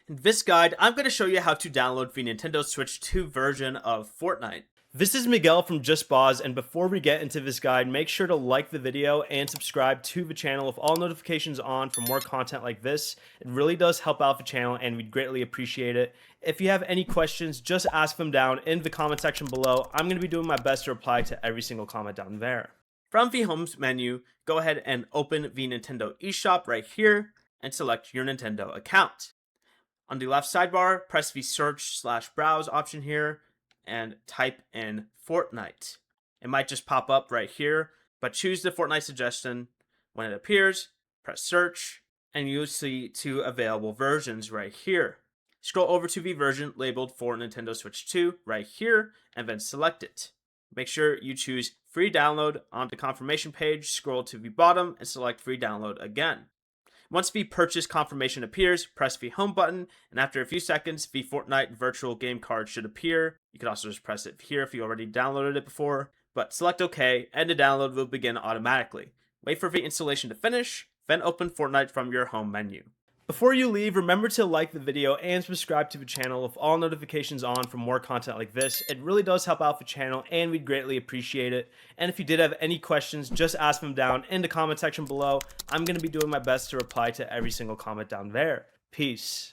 In this guide, I'm going to show you how to download the Nintendo Switch 2 version of Fortnite. This is Miguel from Just Boz, and before we get into this guide, make sure to like the video and subscribe to the channel with all notifications on for more content like this. It really does help out the channel and we'd greatly appreciate it. If you have any questions, just ask them down in the comment section below. I'm going to be doing my best to reply to every single comment down there. From the home menu, go ahead and open the Nintendo eShop right here and select your Nintendo account. On the left sidebar, press the search/browse option here and type in Fortnite. It might just pop up right here, but choose the Fortnite suggestion. When it appears, press search, and you'll see two available versions right here. Scroll over to the version labeled for Nintendo Switch 2 right here, and then select it. Make sure you choose free download on the confirmation page, scroll to the bottom, and select free download again. Once the purchase confirmation appears, press the home button, and after a few seconds, the Fortnite virtual game card should appear. You can also just press it here if you already downloaded it before, but select OK, and the download will begin automatically. Wait for the installation to finish, then open Fortnite from your home menu. Before you leave, remember to like the video and subscribe to the channel with all notifications on for more content like this. It really does help out the channel and we'd greatly appreciate it. And if you did have any questions, just ask them down in the comment section below. I'm going to be doing my best to reply to every single comment down there. Peace.